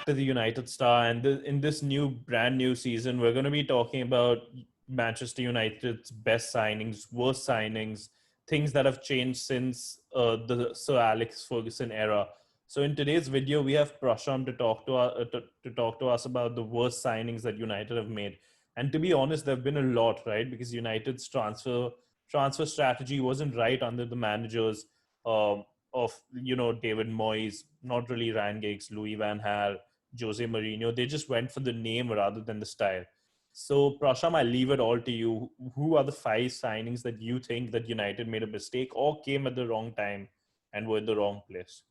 To the United Star, and in this brand new season, we're going to be talking about Manchester United's best signings, worst signings, things that have changed since the Sir Alex Ferguson era. So in today's video, we have Prashant to talk to us about the worst signings that United have made. And to be honest, there've been a lot, right? Because United's transfer strategy wasn't right under the managers of David Moyes, not really Ryan Giggs, Louis Van Gaal, Jose Mourinho. They just went for the name rather than the style. So, Prasham, I leave it all to you. Who are the five signings that you think that United made a mistake or came at the wrong time and were in the wrong place?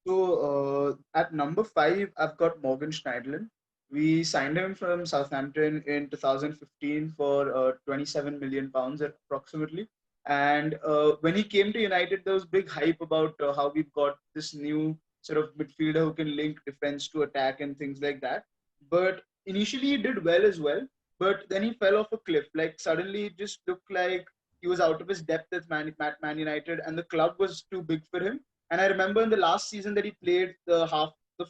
So at number 5, I've got Morgan Schneiderlin. We signed him from Southampton in 2015 for £27 million approximately. And when he came to United, there was big hype about how we've got this new sort of midfielder who can link defense to attack and things like that. But initially, he did well as well. But then he fell off a cliff. Like suddenly, it just looked like he was out of his depth at Man United, and the club was too big for him. And I remember in the last season that he played the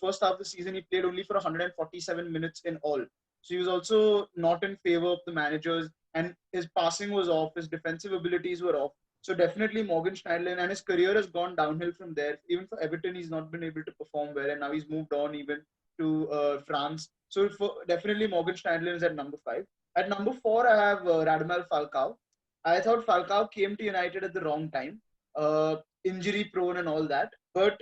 first half of the season, he played only for 147 minutes in all. So he was also not in favor of the managers, and his passing was off, his defensive abilities were off. So definitely Morgan Schneiderlin, and his career has gone downhill from there. Even for Everton, he's not been able to perform well, and now he's moved on even to France. So definitely Morgan Schneiderlin is at number 5. At number 4, I have Radamel Falcao. I thought Falcao came to United at the wrong time. Injury prone and all that. But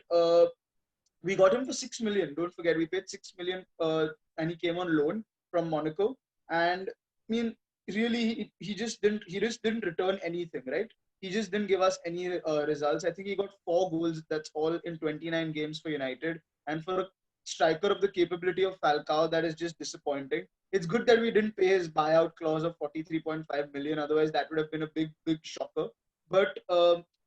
we got him for 6 million. Don't forget, we paid 6 million, and he came on loan from Monaco. And I mean, really, he just didn't return anything, right? He just didn't give us any results. I think he got 4 goals. That's all in 29 games for United. And for a striker of the capability of Falcao, that is just disappointing. It's good that we didn't pay his buyout clause of 43.5 million. Otherwise, that would have been a big shocker. But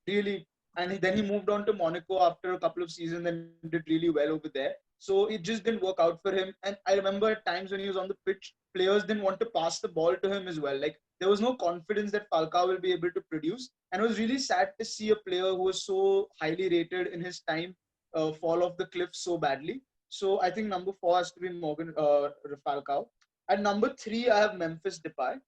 really, and then he moved on to Monaco after a couple of seasons and did really well over there. So it just didn't work out for him. And I remember at times when he was on the pitch, players didn't want to pass the ball to him as well. Like there was no confidence that Falcao will be able to produce. And it was really sad to see a player who was so highly rated in his time fall off the cliff so badly. So I think number 4 has to be Morgan Falcao. At number 3, I have Memphis Depay.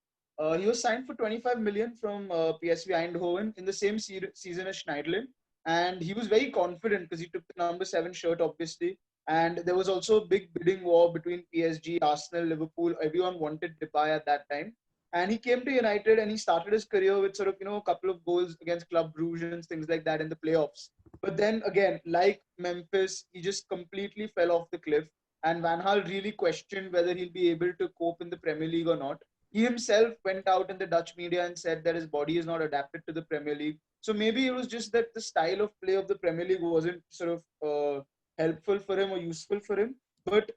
He was signed for 25 million from PSV Eindhoven in the same season as Schneiderlin, and he was very confident because he took the number 7 shirt, obviously. And there was also a big bidding war between PSG, Arsenal, Liverpool. Everyone wanted Depay at that time, and he came to United and he started his career with sort of a couple of goals against Club Brugge and things like that in the playoffs. But then again, like Memphis, he just completely fell off the cliff. And Van Gaal really questioned whether he'll be able to cope in the Premier League or not. He himself went out in the Dutch media and said that his body is not adapted to the Premier League. So maybe it was just that the style of play of the Premier League wasn't sort of helpful for him or useful for him. But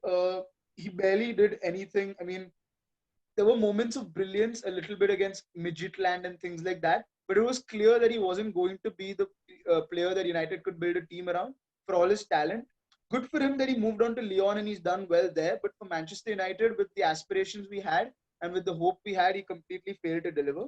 he barely did anything. I mean, there were moments of brilliance a little bit against Midgetland and things like that. But it was clear that he wasn't going to be the player that United could build a team around for all his talent. Good for him that he moved on to Lyon and he's done well there. But for Manchester United, with the aspirations we had and with the hope we had, he completely failed to deliver.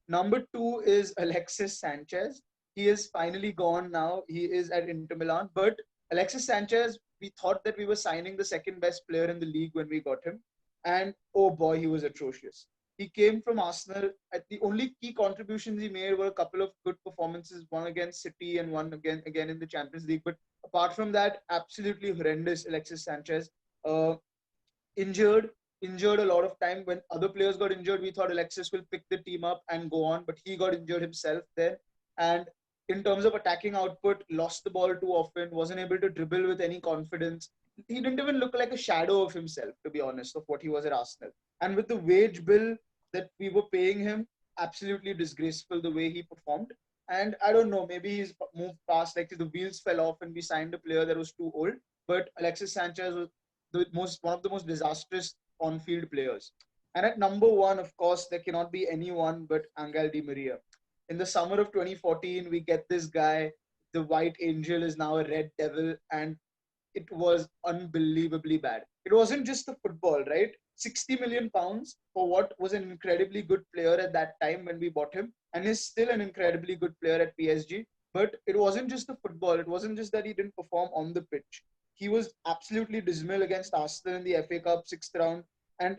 Number 2 is Alexis Sanchez. He is finally gone now. He is at Inter Milan. But Alexis Sanchez, we thought that we were signing the second best player in the league when we got him. And oh boy, he was atrocious. He came from Arsenal. The only key contributions he made were a couple of good performances, one against City and one again in the Champions League. But apart from that, absolutely horrendous. Alexis Sanchez, uh, injured, injured a lot of time. When other players got injured, we thought Alexis will pick the team up and go on, but he got injured himself then. And in terms of attacking output, lost the ball too often, wasn't able to dribble with any confidence. He didn't even look like a shadow of himself, to be honest, of what he was at Arsenal. And with the wage bill that we were paying him, absolutely disgraceful the way he performed. And I don't know, maybe he's moved past, like the wheels fell off and we signed a player that was too old. But Alexis Sanchez was one of the most disastrous on-field players. And at number 1, of course, there cannot be anyone but Angel Di Maria. In the summer of 2014, we get this guy. The White Angel is now a Red Devil, and it was unbelievably bad. It wasn't just the football, right? 60 million pounds for what was an incredibly good player at that time when we bought him. and is still an incredibly good player at PSG. But it wasn't just the football. It wasn't just that he didn't perform on the pitch. He was absolutely dismal against Arsenal in the FA Cup sixth round, and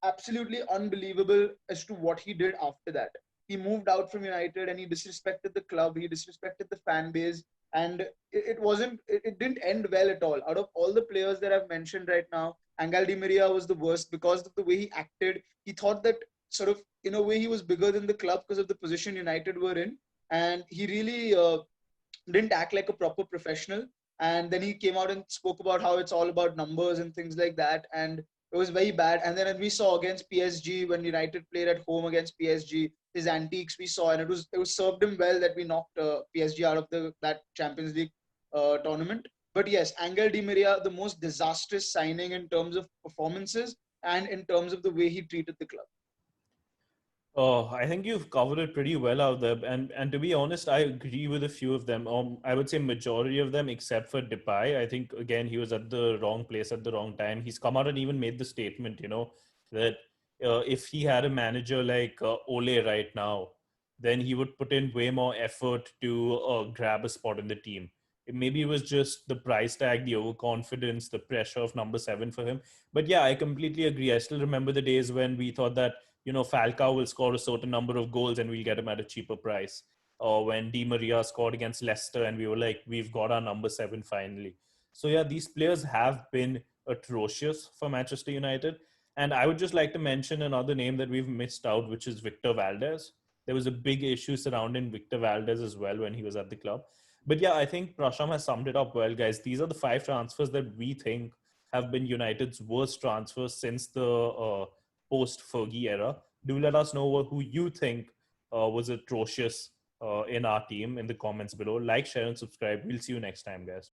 absolutely unbelievable as to what he did after that. He moved out from United and he disrespected the club, he disrespected the fan base, and it wasn't, it didn't end well at all. Out of all the players that I've mentioned right now, Angel Di Maria was the worst because of the way he acted. He thought that sort of in a way he was bigger than the club because of the position United were in, and he really didn't act like a proper professional. And then he came out and spoke about how it's all about numbers and things like that. And it was very bad. And then we saw against PSG when United played at home against PSG, his antiques we saw, and it was served him well that we knocked PSG out of the that Champions League tournament. But yes, Angel Di Maria, the most disastrous signing in terms of performances and in terms of the way he treated the club. Oh, I think you've covered it pretty well out there, and to be honest, I agree with a few of them. I would say majority of them, except for Depay. I think again he was at the wrong place at the wrong time. He's come out and even made the statement, that if he had a manager like Ole right now, then he would put in way more effort to grab a spot in the team. Maybe it was just the price tag, the overconfidence, the pressure of number seven for him. But yeah, I completely agree. I still remember the days when we thought that Falcao will score a certain number of goals and we'll get him at a cheaper price. Or when Di Maria scored against Leicester and we were like, we've got our number seven finally. So yeah, these players have been atrocious for Manchester United. And I would just like to mention another name that we've missed out, which is Victor Valdez. There was a big issue surrounding Victor Valdez as well when he was at the club. But yeah, I think Prasham has summed it up well, guys. These are the five transfers that we think have been United's worst transfers since the post-Fergie era. Do let us know who you think was atrocious in our team in the comments below. Like, share, and subscribe. We'll see you next time, guys.